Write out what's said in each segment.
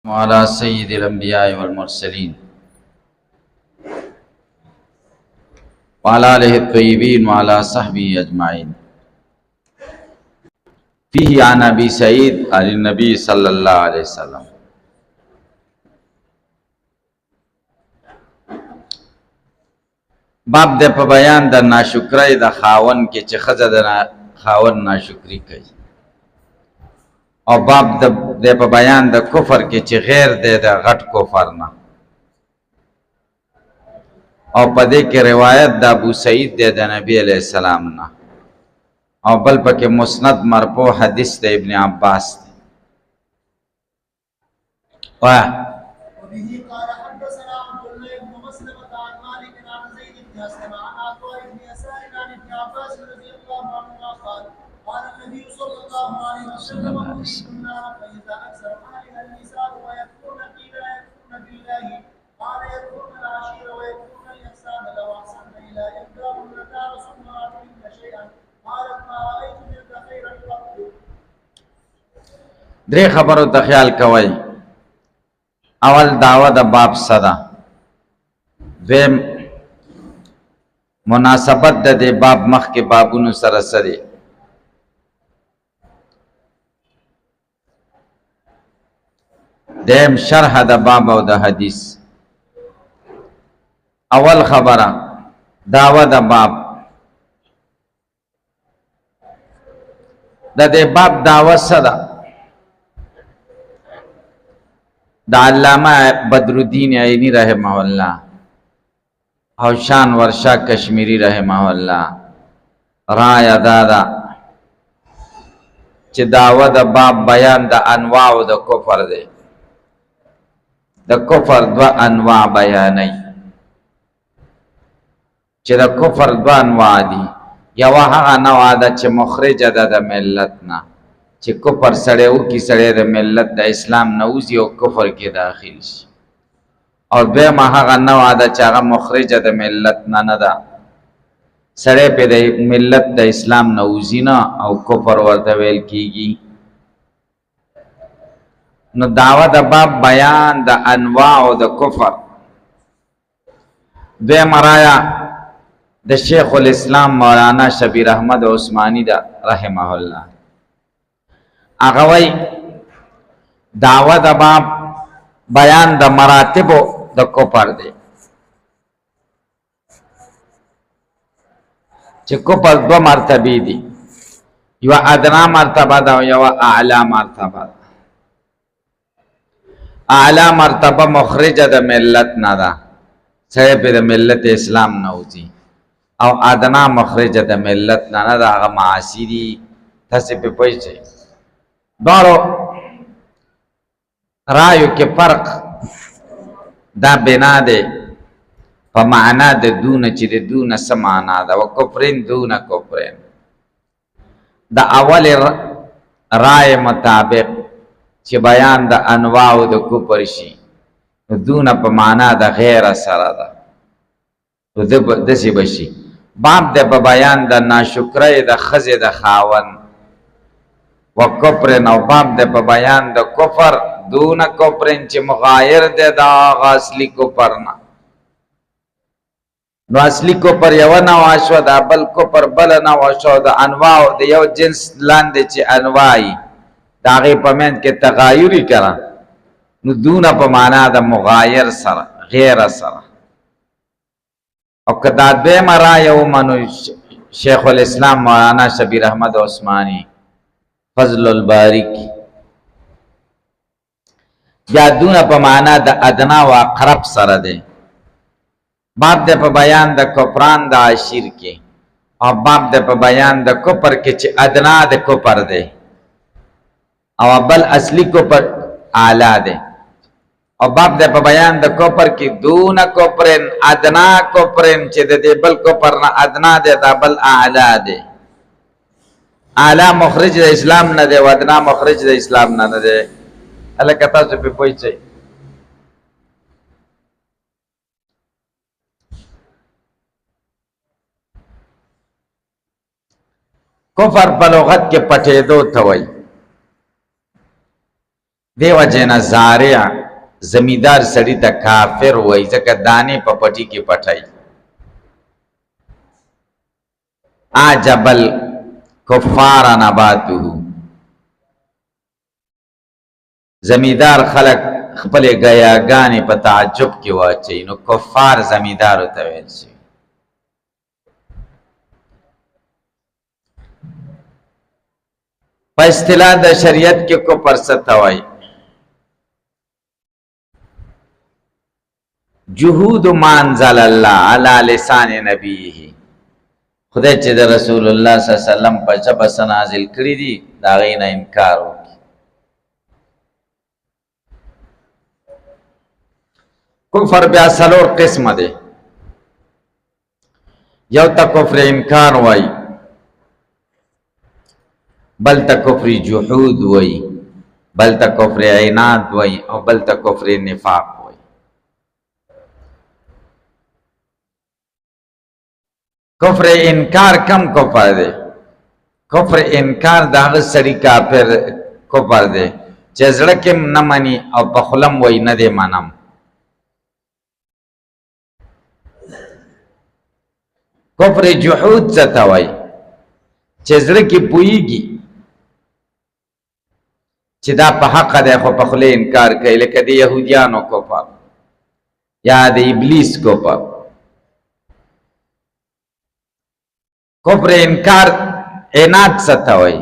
وعلى سيد الأنبياء والمرسلين وعلى آله الطيبين وعلى صحبه أجمعين. فيه عن أبي سعيد عن النبي صلى الله عليه وسلم باب د په بیان د ناشکرۍ د خاون کې چې ښځه د خاون ناشکری کوي، او باب د په بیان د کفر کې چې غیر دی د غټ کفر نه، او په دې کې روایت د ابو سعید دی د نبی علیہ السلام نه، او بل پکې مسند مرفوع حدیث د ابن عباس دی. وبه قال حدثنا عبد الله بن مسلمة عن مالك عن زيد بن أسلم عن عطاء بن يسار عن ابن عباس رضي الله عنهما قال قال النبي صلى الله عليه وسلم أوصيكم النار فإذا أكثر أهلها النساء ويكفرن قيل يكفرن بالله قال يكفرن العشير ويكفرن الإحسان لو أحسن إلى إحداهن كان ثم أعطيهن شيئا قالت ما رأيت منك خيرا قط. درې خبرو ته خیال کوئ. اول دعوه د باب صدا، دویم مناسبت د دې باب مخ کې بابونو سره سره، دیم شرح د باب او د حدیث. اول خبره دعوه د باب، د دې باب دعوه صدا د علامه بدرالدین عینی رحمه الله او شان ورشا کشمیری رحمه الله رای دادا چې دعوه د باب بیان د انواع د کفر دی. د کفر دو انواع بیانای، چې د کفر دو انواع دي. یو هغه نوع ده چې مخرجه ده د ملت نه، چې کفر سړی وکړي، سړی د ملت د اسلام نه وځي او کفر کې داخل شي. او دویمه هغه نوع ده چې هغه مخرجه د ملت نه ده، سړی پې د ملت د اسلام نه وځي نه او کفر ورته ویل کېږي. نو دعوه د باب بیان د انواع د کفر. دویمه رایه د شیخ الاسلام مولانا شبیر احمد عثمانی ده رحمه الله. هغه وی دعوه د باب بیان د مراتبو د کفر دی، چې کفر دو مرتبه دي، یو ادنا مرتبه ده او یو اعلی مرتبه ده. اعلی مرتبه مخرجه د ملت نه ده، سړی پې د ملت اسلام نه وځي، او ادنا مخرجه د ملت نه ده، هغه معاصي دي. تاسې پې پوهېږئ دارو رایو کې فرق دا بنا دی په معنا د دونه، چې د دونه څه معنا ده. و کفرین دونه کفرین، د اول رای مطابق چې بیان د انواع د کفر شي، دونه په معنا د غیر سره ده، نو داسې بشي. باب د په بیان د ناشکرۍ د ښځې د خاون و کفرن، او باب د په بیان د کفر دون کفرن چې مغایر دی د هغه اصلي کفر نه. نو اصلي کفر یوه نوع شوه، دا بل کفر بله نوع شوه. د انواع د یو جنس لاندې چې انواع یي د هغې په منځ کې تغایر یي که نه، نو دونه په معنا د مغایر سره، غیره سره. او که دا دویمه رایه ومنو شیخ الاسلام مولانا شبیر احمد عثمانی فضل الباری کی، بیا دونه په معنا د ادنا و اقرب سره دی. باب د په بیان د کفران د عشیر کې، او باب د په بیان د کفر کې چې ادنا د کفر دی، او بل اصلي کفر اعلی دی. او باب د په بیان د کفر کې دون کفرن، ادنا کفرن چې د دې بل کفر نه ادنا دی، دا بل اعلی دی. اعلی مخرج د اسلام نه دی، و ادنا مخرج د اسلام نه دی. هلکه تاسو پې پوهېږئ. کفر په لغت کې پټېدو ته وایي. دیو جن زارع زمیدار سړی ته کافر وای ځکه دانې په پټي کې پټای عجبل کفار نباته زمیدار خلق خپل غیاګانې په تعجب کې واچي نو کفار زمیدار ته ویل شي په اصطلاح د شریعت کې کفر څه ته وایي جهود ما انزل الله علی لسان نبیه خدای چې د رسول الله صلی الله علیه وسلم په ژبه څه نازل کړي دي د هغې نه انکار وکړي کفر بیا څلور قسمه دی یو ته کفر انکار وایي بل ته کفر جحود وایي بل ته کفر عناد وایي او بل ته کفر نفاق کفر انکار کم کفر دے کفر انکار دا هغه سړي کافر کفر دے چې زړه کې نه مني او په خلم وای نه دی منم کفر جحود څه ته وای چې زړه کې پوهیږي چې دا په حق دی خو په خوله انکار کوي لکه د یهودیانو کفر یا د ابلیس کفر کفر انکار عناد څه ته وایي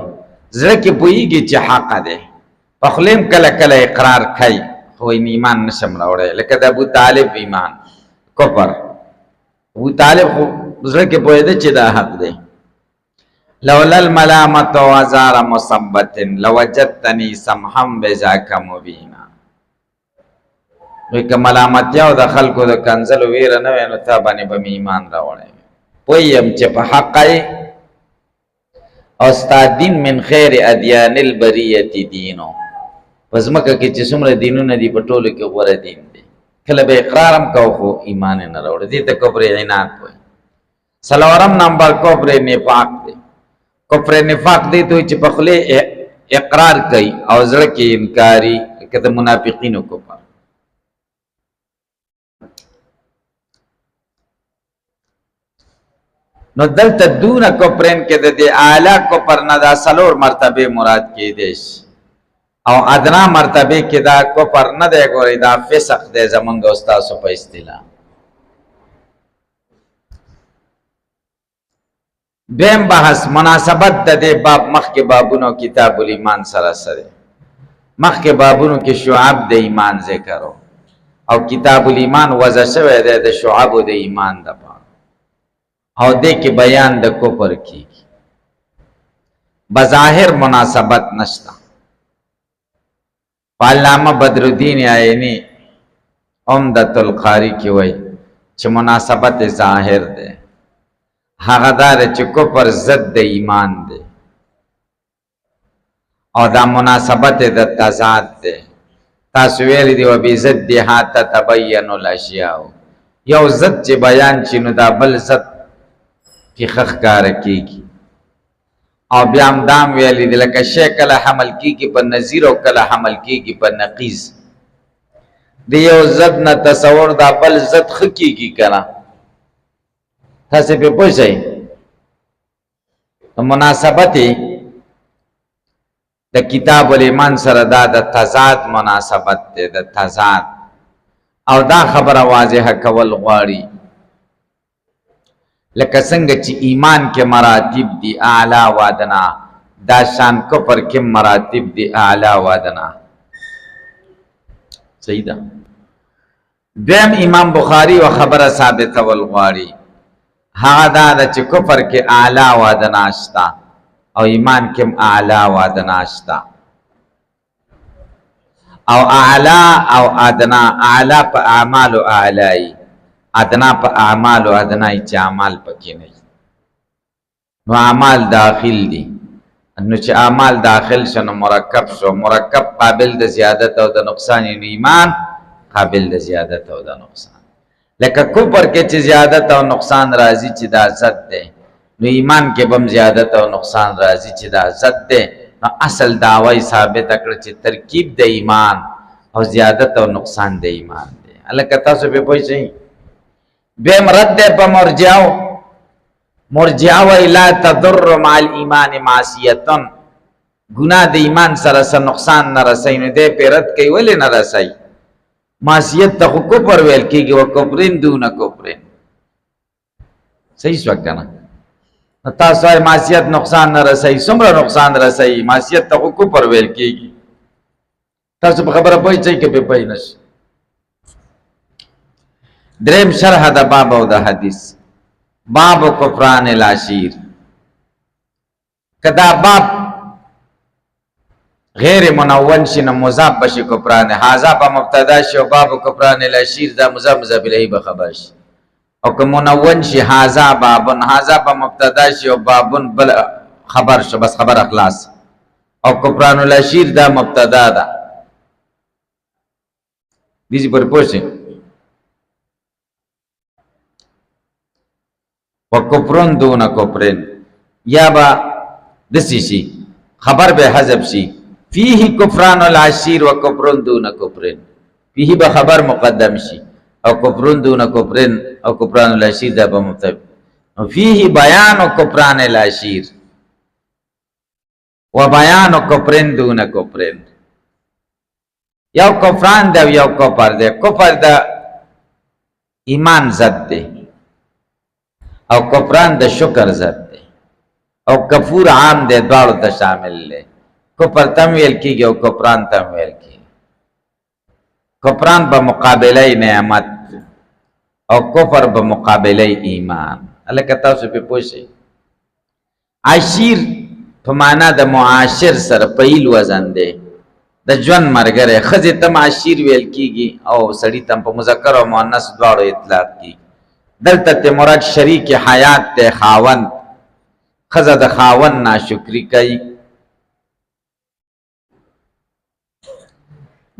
زړه کې پوهیږي چې حق دی په خوله هم کله کله اقرار کوي خو ایمان نشم راوړی لکه د ابو طالب ایمان کفر ابو طالب خو زړه کې پوهېده چې دا حق دی لولا الملامة وزار مثبت لوجدتني سمحا بذاك مبینا وایي که ملامتیا او د خلکو د کنځلو ویره نه وی نو تا باندې به مې ایمان راوړی پویم چې په حق او ستا دین من خیر ادیان البریت دینو پس مکه کې چې څومره دینونه دي په ټولو کې غوره دین دی کله به اقرار هم کو خو ایمان نه راوړي دي ته کفر عناد وایي څلورم نمبر کفر نفاق دی کفر نفاق دی ته چې په خوله اقرار کوي او زړه کې انکاری کته منافقینو کفر نو دلته دون کفرین کې د دې اعلی کفر نه دا څلور مرتبه مراد کېدی شي او ادنا مرتبه کې دا کفر نه دی ګورئ دا فسق دی زمونږ استادو په اصطلاح دویم بحث مناسبت د دې باب مخکې بابونو کتاب الایمان سره سره مخکې بابونو کې شعب د ایمان ذکر او کتاب الایمان وضع شوی دی د شعب د ایمان د او دې کې بیان د کفر کیږي بظاهر مناسبت نشتا علامه بدر الدین عینی عمدۃ القاری کې وایي چې مناسبت ظاهر ده هغه دار چې کفر ضد د ایمان ده او دا مناسبت د تضاد ده تاسو ویل دی و بی ضد ها تتبین الاشیاء یو ضد چې بیان شي نو دا بل ضد کی خخ کار کیږي او بیا هم دام ویلی دی لکه شی کله حمل کیږي په نظیر او کله حمل کیږي په نقیض دی یو ضد نه تصور دا بل ضد خ کیږي کنه تاسو په پوښی مناسبت د کتاب الایمان سره دا د تضاد مناسبت ده د تضاد او دا خبره واضحه کول غواړي لکه څنګه چې ایمان کې مراتب دي اعلی و ادنا دا شان کفر کې مراتب دي اعلی و ادنا صحیح ده دیم امام بخاری و خبره ثابته ول غواړي هغه دا چې کفر کې اعلی و ادنا شتا او ایمان کې اعلی و ادنا شتا او اعلی او ادنا اعلی په اعمال او اعلی ادنا په اعمال او ادنا چې اعمال پکې نه نو اعمال داخل دي نو چې اعمال داخل شنو مرکب شو مرکب قابل د زیادت او د نقصان یعنی ایمان قابل د زیادت او د نقصان لکه کفر کې چې زیادت او نقصان راځي چې دا ضد ده نو ایمان کې بم زیادت او نقصان راځي چې دا ضد ده نو اصل دعوی ثابت کړ چې ترکیب د ایمان او زیادت او نقصان د ایمان دی. الکه تاسو به پوه شئ. دویم رد په مرجعه وی لا تضر مع الایمان معصیتن، گناہ د ایمان سره سره نقصان نه رسي، نو دې پیرت کوي ولې نه رسي؟ معصیت ته کفر ویل کېږي، و کفرین دون کفرین. صحیح شو کنه؟ تاسو یې معصیت نقصان نه رسي، څومره نقصان رسي؟ معصیت ته کفر ویل کېږي. تاسو په خبره پوه شئ که په پوه نشئ؟ دریم شرح د باب او د حدیث، باب کفران العشیر. کدا باب غیر منون شي نو مضاف بشي کفران، هاذا په مبتدا شي او باب کفران العشیر دا مضاف الیه به خبر شي. او که منون شي هاذا بابن، هاذا په مبتدا شي او بابن بل خبر شو، بس خبر اخلاص. او کفران العشیر دا مبتدا ده. دیجی پر پوښتنه وکفرن دون کفرن، یا با دسی شي خبر به حذف شي فيه کفران العشیر و کفرن دون کفرن، فيه به خبر مقدم شي او کفرن دون کفرن او کفران العشیر دا به مبتدا. فيه بیان کفران العشیر و بیان کفرن دون کفرن. یو کفران دا یو کفر دا. کفر دا ایمان ضد دی او کفران د شکر ضد دی، او کفور عام دی، دوالو ته شامل دی. کفر تم ویل کیږي او کفران تم ویل کیږي. کفران په مقابله نعمت او کفر په مقابله ایمان. الکه تاسو په پوه شئ. عشیر په معنا د معاشر سره پیل وزن دی، د ژوند مرګره. ښځې ته عشیر ویل کیږي او سړي ته په مذکر او مؤنث دواړو اطلاق کیږي. دلته ته مراد شریک حیات ته خاوند، ښځه د خاوند ناشکری کوي.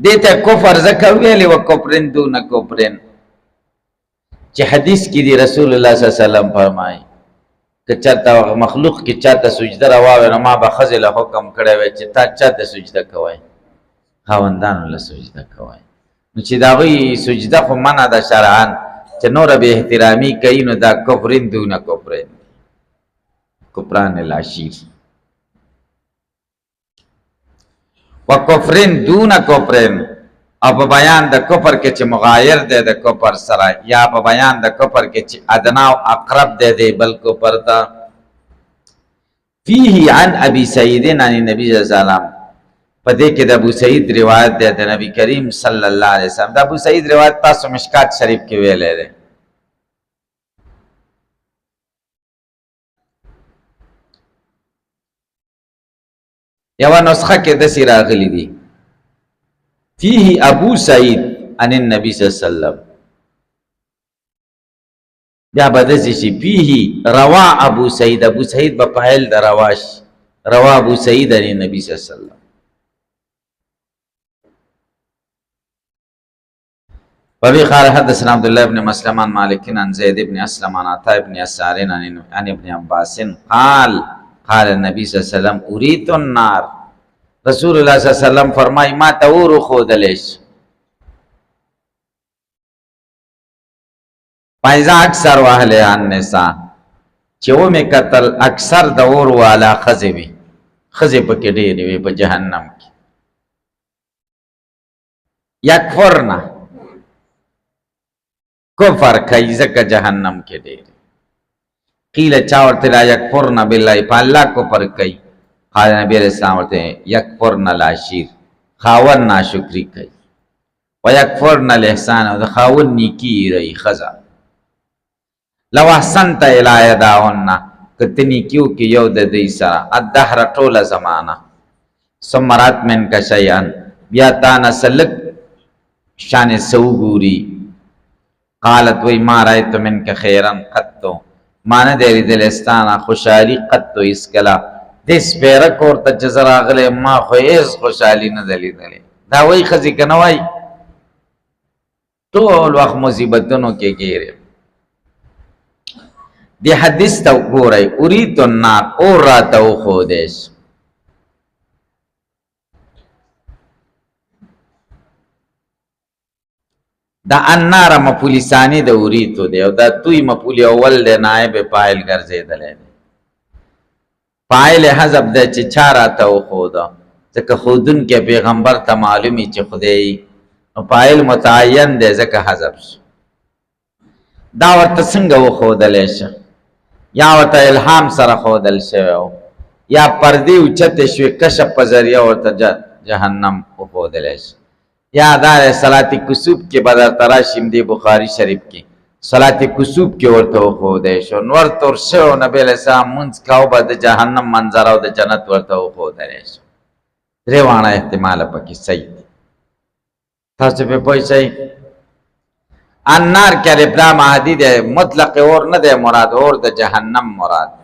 دې ته کفر ځکه ویلې و کفرن دون کفرن چې حدیث کې دی رسول الله صلی الله علیه وسلم فرمایي که چاته مخلوق کې چاته سجده روا نو ما به ښځې له حکم کړی وی چې تا چاته سجده کوئ؟ خاوندانو له سجده کوئ. نو چې د هغوی سجده خو منع ده شرعاً، چې نور به احترامی کوي، نو دا کفرین دون کفرین، کفران العشیر. و کفرین دون کفرین، او په بیان د کفر کې چې مغایر دی د کفر سره، یا په بیان د کفر کې چې ادنا او اقرب دی بل کفر ته. فیه عن ابي سعید عن النبي صلی الله علیه وسلم، په دې کې د ابو سعید روایت دی د نبی کریم صلی الله علیه وسلم. د ابو سعید روایت تاسو مشکات شریف کې ویلې ده. یو نسخه کې داسې راغلی دی فيه ابو سعید عن النبي صلی الله علیه وسلم. بیا به داسې شي فيه روا ابو سعید، ابو سعید به فاعل د رواش، روا ابو سعید عن النبي صلی الله علیه وسلم. وفي قال حدثنا عبد الله بن مسلم عن مالك عن زيد بن اسلم عن عطاء بن يسار عن ابن عباس قال قال النبي صلى الله عليه وسلم اريد النار. رسول الله صلی الله علیه وسلم فرمای ما ته اور خودلیش پایزا اکثر واهل النساء، چې و می قتل اکثر د اور والا خزی وی، خزی پکې ډېرې وي په جهنم کې. یکفرنا کفر کوي ځکه جهنم کې ډېر. قیل چا ورته لا یکفرنا بالله، په الله کفر کوي. قال نبی علیہ السلام ورته یکفرنا العشیر، خاون ناشکری کوي. و یکفرنا الاحسان، او د خاون نیکی رہی خزا. لو احسنت الی یداهن، کته نیکیو کې یو د دې سره الدهر ټوله زمانہ. ثم رات من کا شیئا، بیا تا نسلک شان سوګوري. قالت وی ما رایت من کا خیرن قطو، ما نه دی لیدلستانه خوشحالی قطو اسکلا. د سپیره کور ته چې زه راغلی ما خو هېڅ خوشحالي نه ده لیدلې. دا وایي ښځې که نه وایي ټول وخت مصیبتونو کې ګیرې. دې حدیث ته وګورئ، اريد النار، اور راته وښودی شو. دا النار مفعول ثانی د اوریتو دی او دا توی مفعول اول دی نائب فاعل ګرځیدلی دی فاعل حذف دی چې چا راته وښوده ځکه ښودونکی پیغمبر ته معلومي چې خدای نو فاعل متعین دی ځکه حذف شو دا ورته څنګه وښودلی شه یا ورته الهام سره ښودل شوی یا پردې اوچتې شوې کشف په ذریعه ورته جهنم وښودلی شه یا دا صلات کسوف کې به درته راشي دی بخاري شریف کې صلات کسوف کې ورته وښودی شو نور تور شوی نبي علیه السلام مونځ کاو به د جهنم منظره او د جنت ورته وښودلی شو درې واړه احتماله پکې صحیح دي تاسو پې پوه شئ النار کې الف لام عادي دی مطلق اور نه دی مراد اور د جهنم مراد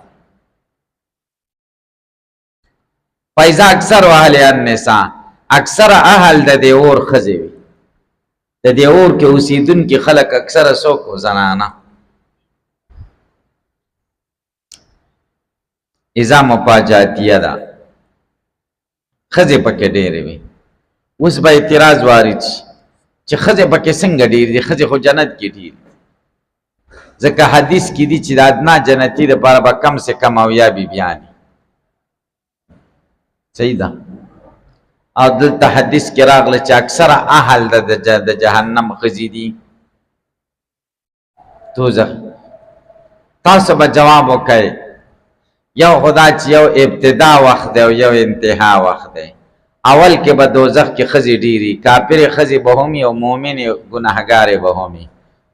فایزا اکثر اهل النساء اکثر اهل د دې اور ښځې وي د دې اور کې اوسېدونکي خلک اکثره څوک و زنانه اذا مفاجاتیه ده ښځې پکې ډېرې وي اوس به اعتراض وارد شي چې ښځې پکې څنګه ډېرې دي ښځې خو جنت کې ډېرې ځکه حدیث کې دي چې د ادنا جنتي دپاره به کم سے کم اویا بیبیانې صحیح ده او دلته حدیث کې راغله چې اکثره اهل د جهنم ښځې دي دوزخ تاسو به جواب وکئ یو خدا چې یو ابتدا وخت دی او یو انتها وخت دی اول کې به دوزخ کې ښځې ډېرې کافرې ښځې به هم او مؤمنې ګناهګارې به هم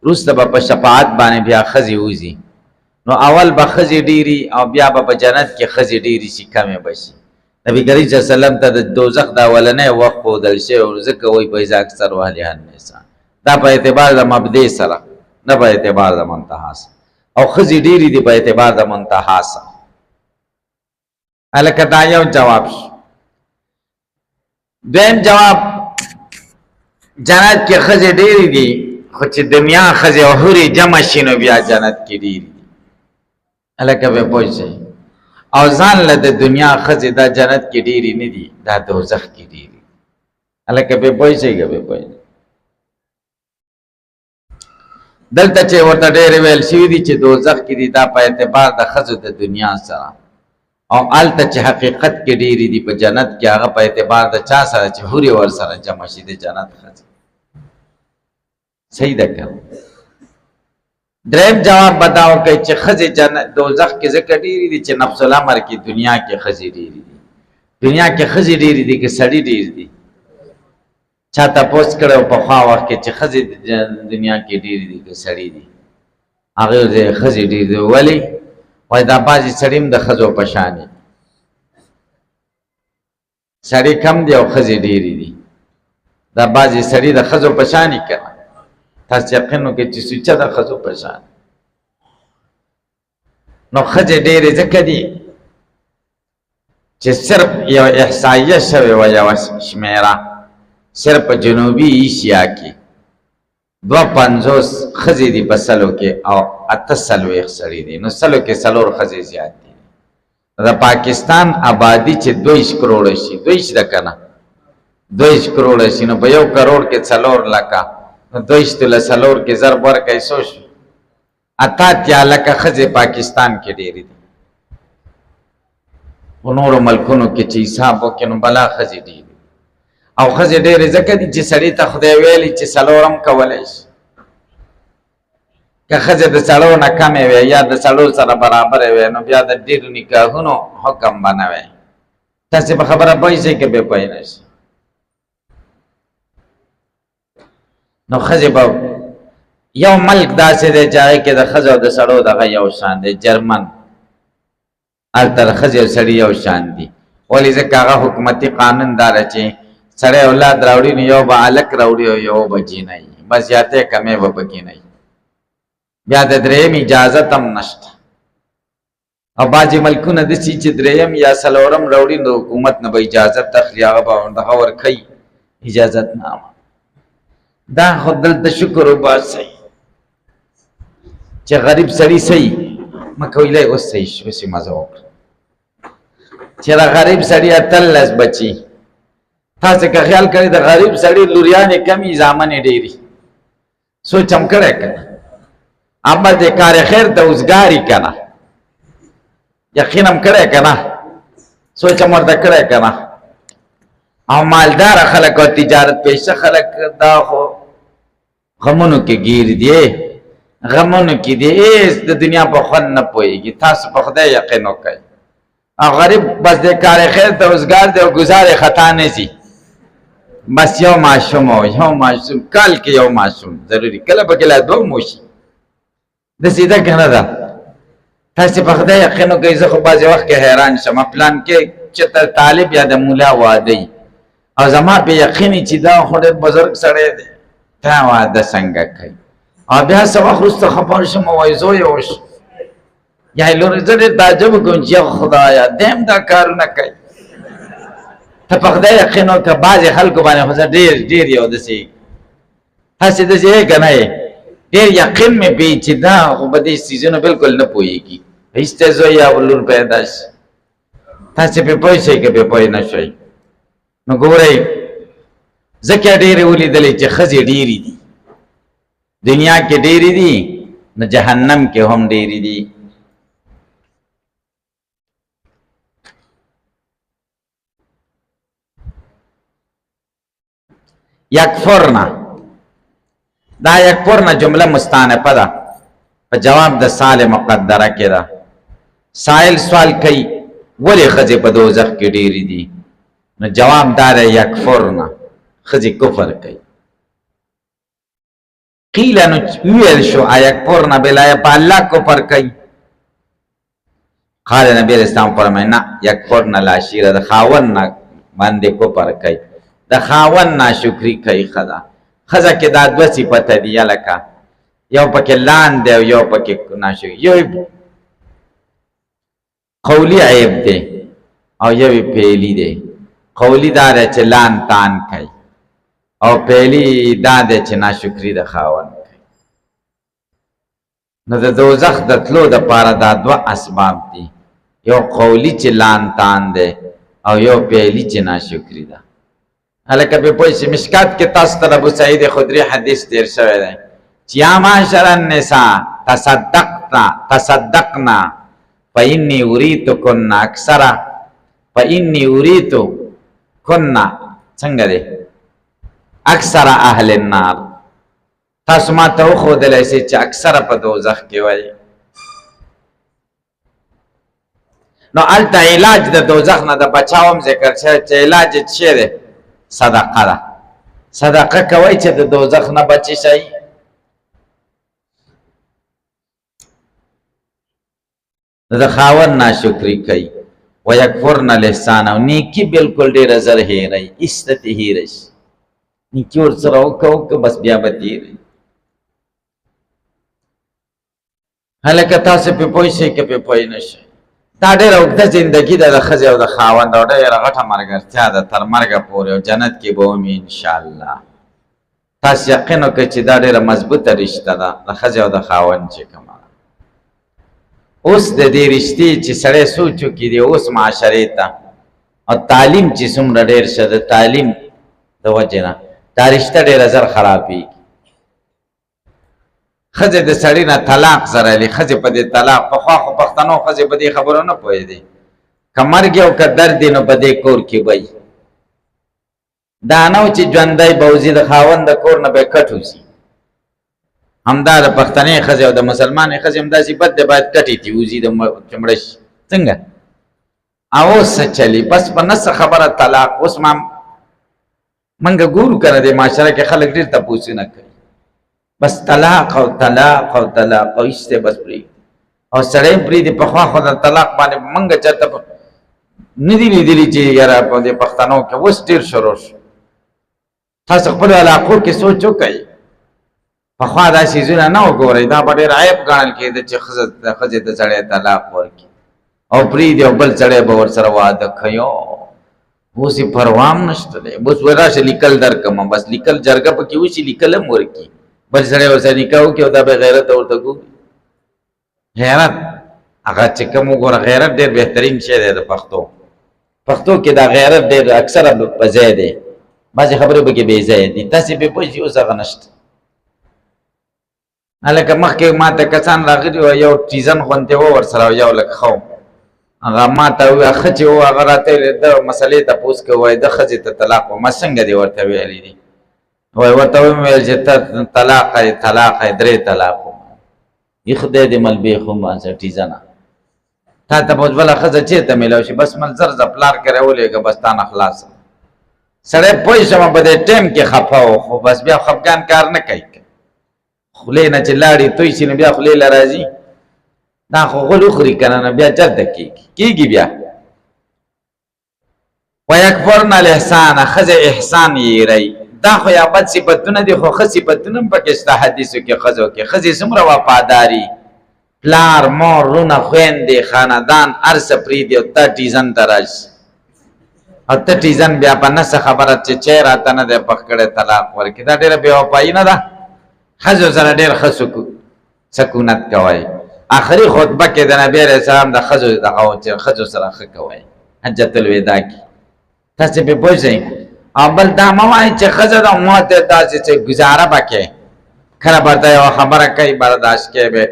وروسته به په شفاعت باندې بیا ښځې وځي نو اول به ښځې ډېرې او بیا به په جنت کې ښځې ډېرې شي کمې به شي نبی کریم صلی الله علیه وسلم ته د دوزخ دا اولنی وخت ښودل شوی ځکه وایي پیسه اکثر اهلها النساء دا په اعتبار د مبدې سره نه په اعتبار د منتها سره او ښځې ډېرې دي په اعتبار د منتها سره هلکه دا یو جواب شو دویم جواب جنت کې ښځې ډېرې دي خو چې دنیا ښځې او حورې جمع شي نو بیا جنت کې ډېرې دي هلکه به پوه شئ او ځان له د دنیا ښځې دا جنت کې ډېرې نه دي دا دوزخ کې ډېرې دي هلکه به پوه شئ که به پوه دلته چې ورته ډېرې ویل شوي دي چې دوزخ کې دي دا په اعتبار د ښځو د دنیا سره او هلته چې حقیقت کې ډېرې دي په جنت کې هغه په اعتبار د چا سره چې حورې ورسره جمع شي د جنت ښځې صحیح ده که دریم جواب به دا وکړئ چې ښځې دوزخ کې ځکه ډېرې دي چې نفس الامر کې دنیا کې ښځې ډېرې دي دنیا کې ښځې ډېرې دي که سړي ډېر دي چا تپوس کړی و پخوا وخت کې چې ښځې دنیا کې ډېرې دي که سړي دي هغې ویل ښځې ډېرې دي ولې وایي دا بعضې سړي هم د ښځو په شان دي سړي کم دي او ښځې ډېرې دي دا بعضې سړي د ښځو په شان دي که نه تاسو یقین وکړئ چې سوچه د ښځو په شان نو ښځې ډېرې ځکه دي چې صرف یو احصایه شوې وه یوه شمېره صرف په جنوبي ایشیا کې 250 ښځې دي په سلو کې او 48 سړي دي نو سلو کې 4 ښځې زیات دي د پاکستان آبادي چې 22 کروڑه شي 22 ده که نه 22 کروڑه شي نو په 1 کروڑ کې 4 لکه نو 22 له 4 کې ضرب ورکړئ څو شو 88 لکه ښځې پاکستان کې ډېرې دي په نورو ملکونو کې چې حساب وکړي نو بلا ښځې ډېرې او ښځې ډېرې ځکه دي چې سړي ته خدای ویلي چې 4 هم کولی شي که ښځې د سړو نه کمې وی یا د سړو سره برابرې وی نو بیا د ډېرو نکاحونو حکم به نه وی تاسې په خبره پوه شئ که بې پوه نه شئ نو ښځې به یو ملک داسې دی چې هغې کې د ښځو او د سړو دغه یو شان دی جرمن هلته د ښځې او سړي یو شان دي ولې ځکه هغه حکومتي قانون داره چې سړی اولاد راوړي نو یو به هلک راوړي او یو به جینۍ بس زیاتې کمې به پکې نه وي بیا د درېیم اجازت هم نشته او بعضې ملکونه داسې چې درېیم یا څلورم راوړي نو حکومت نه به اجازت اخلي هغه به دغه ورکوي اجازتنامه دا خو دلته شکر وباسئ چې غریب سړي صحیح مه کوئ لږ اوس صحیح شو اوس یې مزه وکړه چې د غریب سړي 18 بچي تاسې که خیال کړئ د غریب سړي لوریانې کمې زامنې ډېرې سوچ هم کړی کنه اما د کار خیر د اوزګاری کنه یقین هم کړی کنه سوچ هم ورته کړی کنه او مالدار خلک او تجارت پیشه خلک دا خو غمونو کې گیر دی غمونو کې دی ایس د دنیا په خوند نه پوهېږي تاسو په خدای یقین وکړئ او غریب بس د کار خیر د اوزګار دی او ګزار خطا نه ځي بس یو ماشوم کال کې یو ماشوم ضروري کله پکې لا دوه موشي د سیده کنه ده تاسو په خدای یقین وکړئ زه خو بعضې وخت کې حیران شم پلان کې چې تر طالب یا د مولا واده او زما په یقین چې دا خو ډېر بزرګ سړی دی تا واده څنګه کوي او بیا څه وخت وروسته خبر شم وایي زوی اوس یا لورې زه ډېر تعجب کوم چې خدایه دیم دا کارونه کوي ته په خدای یقین وکړه بعضې خلکو باندې خو زه ډېر یو داسې هسې داسې یې که نه یې ډېر یقین مې پوي چې دا خو په دې څیزونو بلکل نه پوهېږي هېڅ ته زوی یا لور پیدا شي تاسې پرې پوه شئ که پرې پوه نه شئ نو ګورئ ځکه ډېرې ولیدلې چې ښځې ډېرې دي دنیا کې ډېرې دي نو جهنم کې هم ډېرې دي یکفرنا دا یکفرنا جمله مستانفه ده په جواب د سال مقدره کې ده سائل سوال کوي ولې ښځې په دوزخ کې ډېرې دي نو جواب دا ده یکفرنا ښځې کفر کوي قیل نو ویل شو یکفرنا بالله په الله کفر کوي قال نبی علیہ السلام فرمایي نه یکفرنا العشیره د خاوند نه باندې کفر کوي د خاوند ناشکري کوي ښځه کې دا دوه صفته دي لکه یو پکې لان دی او یو پکې ناشکري یو قولی عیب دی او یو پیلی دی قولی دا دی چې لان تان کوي او پیلی دا دی چې ناشکري د خاوند کوي نو د دوزخ د تلو دپاره دا دوه اسباب دي یو قولی چې لان تان دی او یو پیلی چې ناشکري ده هلکه پې پوه شي مشکات کې تاسو ته ابو سعید خدري حدیث تیر شوی دی چې یا معشر النساء تصدقنا فإني أريتكن أكثر فإني أريتكن څنګه دی اکثر اهل النار تاسو ما ته وښودلی سئ چې اکثره په دوزخ کې وایي نو هلته علاج د دوزخ نه د بچاو هم ذکر شوی چې علاج یې څه دی صدقه ده صدقه کوئ چې د دوزخ نه بچی شئ د خاوند ناشکري کوي ویکفرن الاحسان او نیکي بلکل ډېره زر هېروي ایسته ترې هېره شي نیکي ورسره وکړه بس بیا به تېروي هلکه تاسو پرې پوه شئ که پرې پوه نه شئ دا ډېره اوږده زندګي ده د ښځې او د خاوند او ډېره غټه ملګرتیا ده تر مرګه پورې او جنت کې به ومي انشاءالله تاسو یقین وکړئ چې دا ډېره مضبوطه رشته ده د ښځې او د خاوند چې کومه اوس د دې رشتې چې سړی سوچ وکړي دی اوس معاشرې ته او تعلیم چې څومره ډېر شه د تعلیم د وجې نه دا رشته ډېره زر خرابېږي ښځې د سړي نه طلاق زرلی ښځې په دې طلاق پخوا خو پښتنو ښځې په دې خبرو نه پوهېدې که مرګ او که درد نو په دې کور کې وی دا نه و چې ژوندی به وځي د خاوند د کور نه به یې کټ وځي همدا د پښتنې ښځې او د مسلمانې ښځې همداسې بد دی باید کټې تې وځي چې مړه شي څنګه او اوس څه چلي بس په نه څه خبره طلاق اوس منګه ګورو که نه دی معاشره کې خلک ډېر تپوسونه کوي بس طلاق او طلاق او طلاق او ایسته بس پرېږدي او سړی هم پرېږدي پخوا خو د طلاق باندې منګه چېرته نه دي لیدلي چې یاره په دې پښتنو کې اوس ډېر شروع شو تاسو خپلو علاقو کې سوچ وکئ پخوا دا څیزونه نه وګورئ دا به ډېر عیب ګڼل کېده چې ښځې ته سړی طلاق ورکړي او پرېږدي او بل سړی به ورسره واده کوي اوس یې پروا هم نشته دی اوس وایي راشه لیکل درکړم بس لیکل جرګه پکې وشي لیکل هم ورکړي بل سړی ورسره نکاح وکړي او دا به غیرت ورته ګوري غیرت هغه چې کوم وګوره غیرت ډېر بهترین شی دی د پښتو کې دا غیرت ډېر اکثره په ځای دی بعضې خبرې پکې بې ځایه دي تاسې پرې پوه شئ اوس هغه نشته هلکه مخکې ما ته کسان راغلي وه یو ټیزن غوندې و ورسره یو لږ ښه و هغه ما ته وویل ښه چې و هغه راته ویلې ده مسلې تپوس کوه وایي ده ښځې ته طلاق و ما څنګه دې ورته ویلي دي وایي ورته ومې ویل چې ته طلاق یې طلاق یې 3 طلاق و یې خدای دې ملبې خو مانځه ټیزنه تا ته به اوس بله ښځه چېرته میلاو شي بس مل زر زه پلار کرې ولېږه بس تا نه خلاص سړی پوه شم په دې ټایم کې خفه و خو بس بیا خفګان کار نه کوي خولې نه چې لاړې توی شي نو بیا خولې له راځي دا خو غول وخوري که نه بیا چرته کېږي بیا ویکفرن الاحسان ښځې احسان یېروي دا خو یا بد صفتونه دي خو ښه صفتونه هم پکې شته حدیثو کې ښځو کې ښځې څومره وفاداري پلار مور رونه خویندې خاندان هر څه پرېږدي او ته ټیزن ته راشي او ته ټیزن بیا په نسه خبره چې چای راته نه دی پخ کړی طلاق ورکړي دا ډېره بې وفایي نه ده ښځو سره ډېر ښه سکونت کوئ آخري خطبه کې د نبي علیه السلام د ښځو دغه و چې ښځو سره ښه کوئ حجة الوداع کې تاسې پرې پوه شئ او بل دا مه وایئ چې ښځه ده ما ته داسې چې ګزاره به کوې کله به ته یوه خبره کوي برداشت کوې به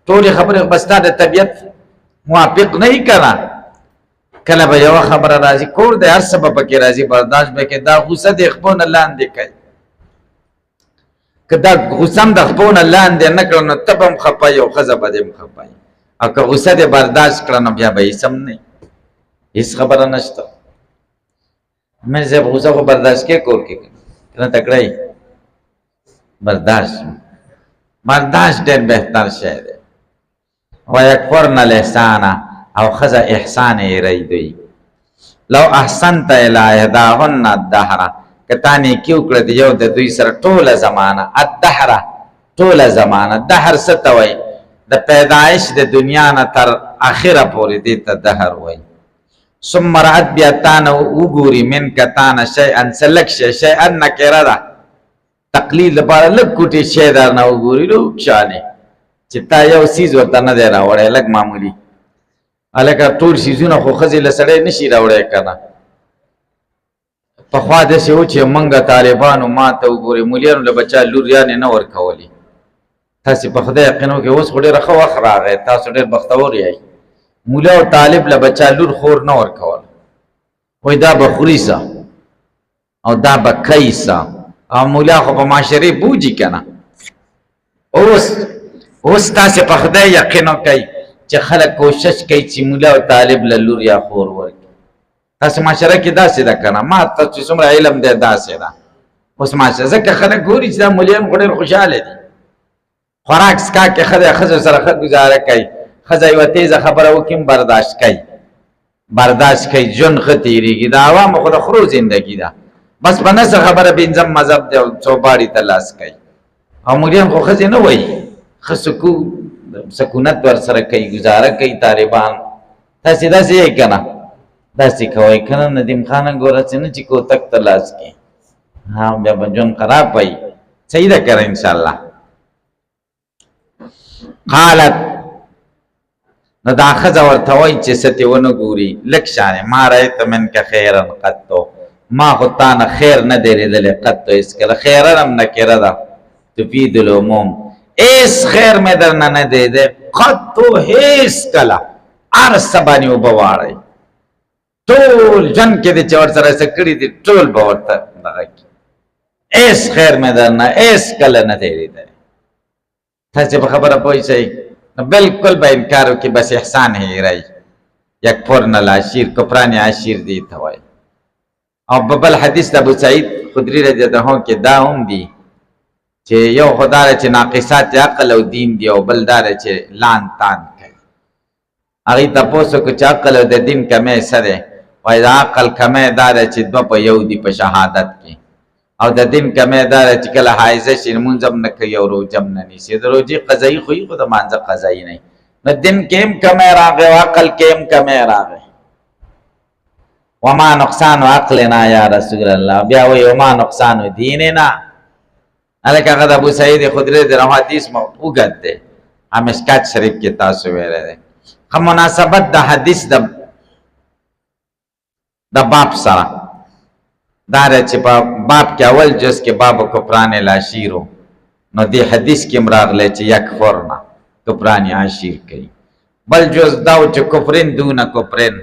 ټولې خبرې به ستا د طبیعت موافق نه وي که نه کله به یوه خبره راځي کور دی هر څه به پکې راځي برداشت به کوې دا غوسه د خپو نه لاندې کوي که دا غوسه هم د خپو نه لاندې نه کړه نو ته به هم خفه او ښځه به دې هم خفه او که غوسه دې برداشت کړه نو بیا به هېڅ هم نه هېڅ خبره نشته میر صاحب غوسه خو برداشت کې کور کې کنه تکړه برداشت ډېر بهتر شی دی ویکفرن الاحسان او ښځه احسان یېروي دوی لو احسنت الی احداهن الدهر که تا نیکي وکړه د یو د دوی سره ټوله زمانه الدهره ټوله زمانه دهر څه ته وایي د پیدایش د دنیا نه تر اخره پورې دې ته دهر وایي ثم رأت بیا تا نه وګوري منکه تا نه شیئا څه لږ شی شیئا نکره ده تقلیل لپاره لږ کوټې شی در نه وګوري لږ شانې چې تا یو څیز ورته نه دی راوړی لږ معمولي هلکه ټول څیزونه خو ښځې له سړی نه شي راوړی که نه پخوا داسې و چې موږ طالبانو ما ته وګورئ مولیانو له بچا لوریانې نه ورکولې تاسې په خدای یقین وکړئ اوس خو ډېره ښه وخت راغی تاسو ډېر بختور یئ مولا او طالب له بچا لور خور نه ورکول وایي دا به خوري سه او دا به کوي سه او مولا خو په معاشرې بوجي که نه اوس تاسې په خدای یقین وکئ چې خلک کوشش کوي چې مولا او طالب له لور یا خور ورکړي تاسې معاشره کې داسې ده که نه ما ته چې څومره علم دی داسې ده اوس معاشره ځکه خلک ګوري چې دا مولیان خو ډېر خوشحاله دي خوراک څښاک کې ښه دی ښځو سره ښه ګزاره کوي ښځه یوه تیزه خبره وکړي برداشت کوي ژوند ښه تېرېږي د عوامو خو د خرو زندګي ده بس په نسه خبره پنځم مذهب دی او چوباړي ته لاس کوي او مولیان خو ښځې نه وایي ښه سکونت ورسره کوي ګزاره کوي طالبان تاسې داسې یې که نه داسې کوئ که نه ندیم خانه ګوره چې نه چې کوتک ته لاس کړي ها بیا به ژوند خراب وي صحیح ده که نه انشاءالله قالت نو دا ښځه ورته وایي چې څه تې ونه ګوري لږ شانې ما رأیت منکه خیرا قطو ما خو تا نه خیر نه دی لیدلی قطو هېڅکله خیرا هم نکره ده تفید العموم هېڅ خیر مې در نه نه دی دی قطو هېڅکله هر څه باندې اوبه واړئ ټول ژوند کې دې چې ورسره څه کړي دي ټول به ورته دغه کړي هېڅ خیر مې در نه هېڅکله نه دی لیدلی تاسې په خبره پوه شئ نو بالکل به انکار وکړي بس احسان هېروي یکفرن العشیر کفران عشیر دی ته وایي او بل حدیث د ابو سعید خدري رضی الله عنه کې دا هم دي چې یو خو دا چې ناقصات عقل او دین دي او بل دا چې لان تان کوي هغې تپوس وکړو چې عقل او د دین کمی څه دی وایي د عقل کمی دا دی چې دوه په یو دي په شهادت کې او د دین کمی دا دی چې کله حایزه شي لمونځ هم نه کوي او روژه هم نه نیسي د روژې قضایي خو خو د مانځه قضایي نه نو دین کې هم کمی راغی او عقل کې هم کمی راغی وما نقصان عقلنا یا رسول الله بیا وایي وما نقصان دیننا هلکه هغه د ابو سعید خدري د حدیث اوږد دی مشکات شریف کې تاسو ویلی دی ښه مناسبت د حدیث د باب سره دا دی چې په باب کې اول جز کې باب کفران العشیرو نو دی حدیث کې راغلی چې یکفرنا کفران عشیر کوي. بل جز داو چې کفرین دون کفرین،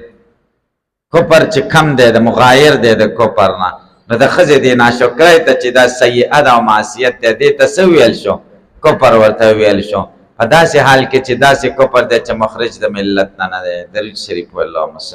کفر چې کم دی د مغایر دی د کفر نه، نو د ښځې دې ناشکرۍ ته چې دا سیئه ده او معصیت دی دې ته څه ویل شو؟ کفر ورته ویل شو. په داسې حال کې چې داسې کفر دی چې مخرج د ملت نه نه دی. درود شریف اللهم صل